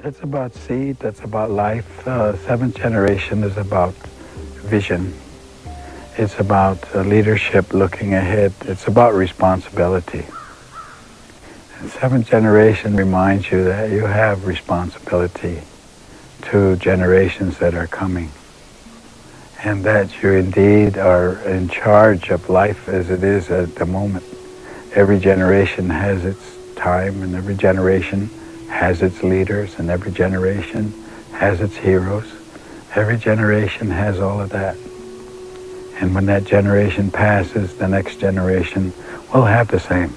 It's about seed, that's about life. Seventh generation is about vision. It's about leadership looking ahead. It's about responsibility. And seventh generation reminds you that you have responsibility to generations that are coming, and that you indeed are in charge of life as it is at the moment. Every generation has its time, and every generation has its leaders, and every generation has its heroes. Every generation has all of that. And when that generation passes, the next generation will have the same.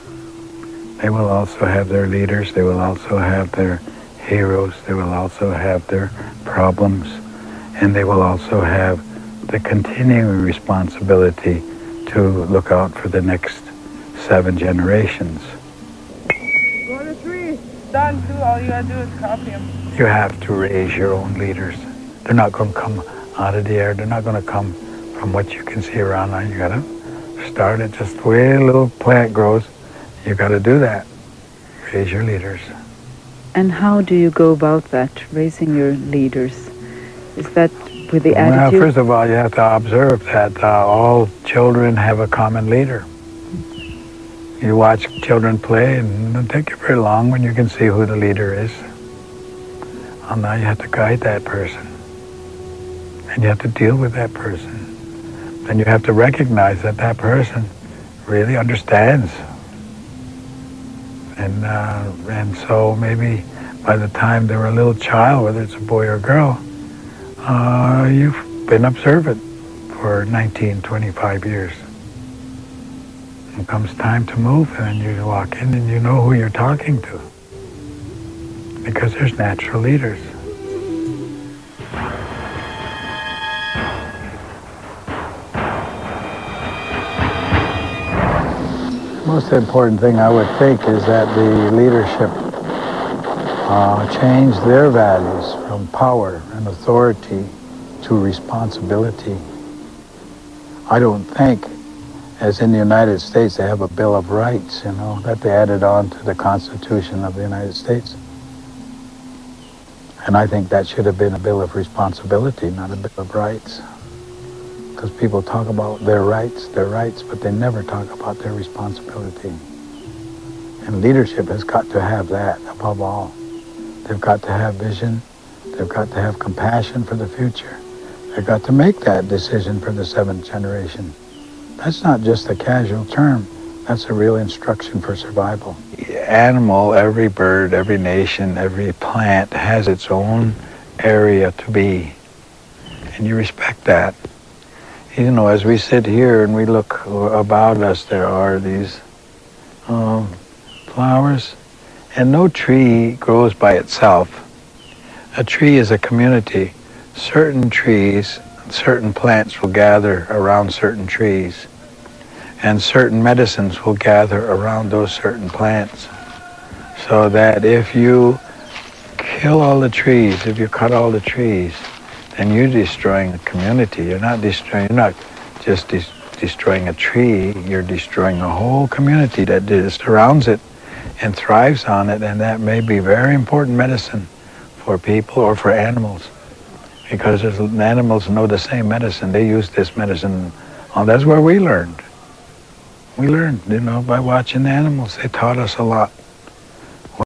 They will also have their leaders. They will also have their heroes. They will also have their problems. And they will also have the continuing responsibility to look out for the next 7 generations. Go to 3. Done, too. All you gotta do is copy them. You have to raise your own leaders. They're not going to come out of the air. They're not going to come from what you can see around now. You got to start it just the way a little plant grows. You got to do that. Raise your leaders. And how do you go about that, raising your leaders? Is that with the Well, attitude? first of all, you have to observe that all children have a common leader. You watch children play, and it doesn't take you very long when you can see who the leader is. Well, now you have to guide that person. And you have to deal with that person. And you have to recognize that that person really understands. And so maybe by the time they're a little child, whether it's a boy or a girl, you've been observant for 19, 25 years. It comes time to move, and you walk in and you know who you're talking to. Because there's natural leaders. The most important thing I would think is that the leadership change their values from power and authority to responsibility. I don't think, as in the United States, they have a Bill of Rights, that they added on to the Constitution of the United States. And I think that should have been a Bill of Responsibility, not a Bill of Rights. Because people talk about their rights, but they never talk about their responsibility. And leadership has got to have that above all. They've got to have vision. They've got to have compassion for the future. They've got to make that decision for the 7th generation. That's not just a casual term. That's a real instruction for survival. Animal, every bird, every nation, every plant has its own area to be. And you respect that. As we sit here and we look about us, there are these flowers, and no tree grows by itself. A tree is a community. Certain trees, certain plants will gather around certain trees, and certain medicines will gather around those certain plants. So that if you kill all the trees, if you cut all the trees, then you're destroying the community. You're not just destroying a tree, you're destroying a whole community that surrounds it and thrives on it, and that may be very important medicine for people or for animals. Because animals know the same medicine. They use this medicine. That's where we learned. We learned, by watching the animals. They taught us a lot.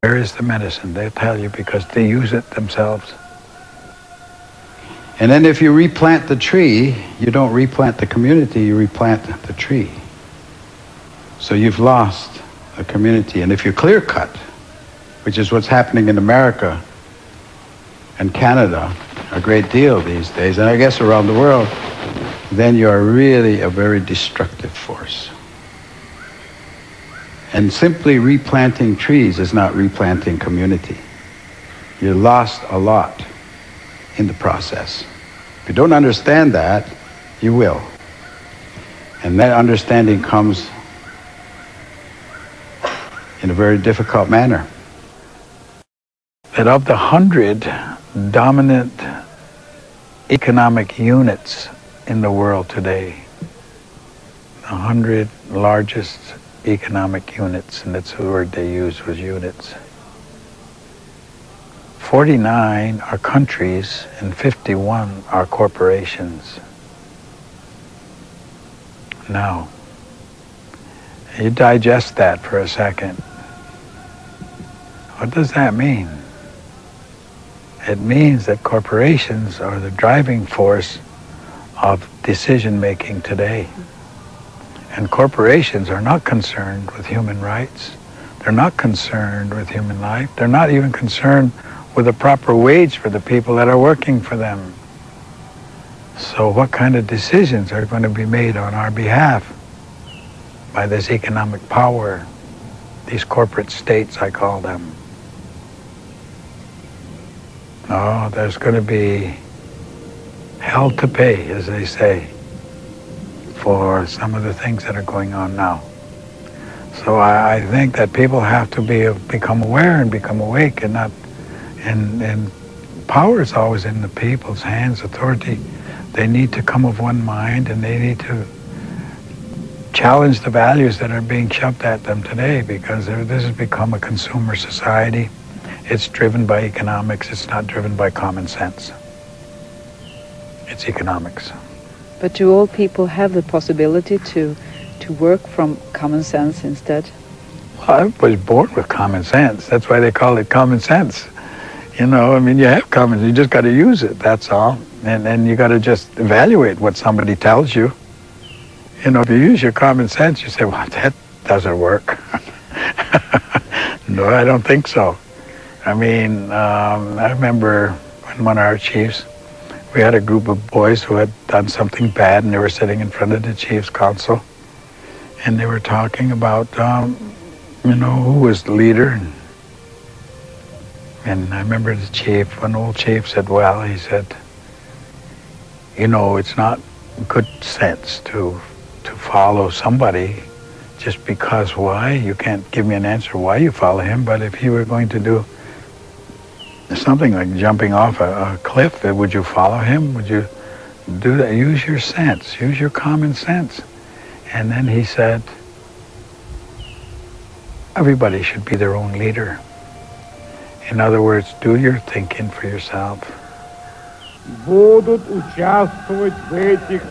Where is the medicine? They'll tell you because they use it themselves. And then if you replant the tree, you don't replant the community, you replant the tree. So you've lost a community. And if you clear cut, which is what's happening in America and Canada a great deal these days, and I guess around the world, then you are really a very destructive force. And simply replanting trees is not replanting community. You lost a lot in the process. If you don't understand that, you will. And that understanding comes in a very difficult manner. That of the 100 dominant economic units in the world today, the 100 largest economic units, and that's the word they used was units. 49 are countries and 51 are corporations. Now, you digest that for a second. What does that mean? It means that corporations are the driving force of decision-making today. And corporations are not concerned with human rights. They're not concerned with human life. They're not even concerned with a proper wage for the people that are working for them. So what kind of decisions are going to be made on our behalf by this economic power, these corporate states, I call them? Oh, there's going to be hell to pay, as they say, for some of the things that are going on now. So I think that people have to become aware and become awake, and not, and power is always in the people's hands, authority. They need to come of one mind, and they need to challenge the values that are being shoved at them today, because this has become a consumer society. It's driven by economics. It's not driven by common sense. It's economics. But do all people have the possibility to work from common sense instead? Well, I was born with common sense. That's why they call it common sense. You know, I mean, you have common sense. You just got to use it, that's all. And you got to just evaluate what somebody tells you. You know, if you use your common sense, you say, well, that doesn't work. No, I don't think so. I mean, I remember when one of our chiefs, we had a group of boys who had done something bad, and they were sitting in front of the chief's council, and they were talking about, you know, who was the leader. And I remember the chief, one old chief said, well, he said, you know, it's not good sense to follow somebody just because. Why? You can't give me an answer why you follow him, but if you were going to do something like jumping off a cliff, would you follow him? Would you do that? Use your sense, use your common sense. And then he said, everybody should be their own leader. In other words, do your thinking for yourself. Будут участвовать в этих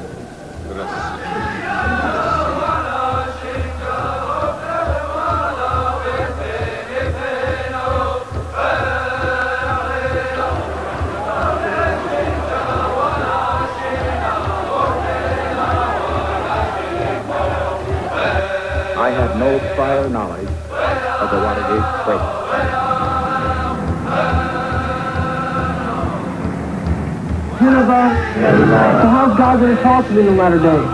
I had no prior knowledge of the Watergate break. So how's God going to talk to me in the latter days?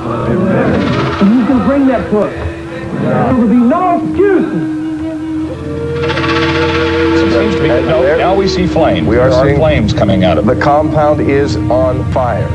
And who's going to bring that book? There will be no excuses. Now we see flames. There are flames coming out of it. The compound is on fire.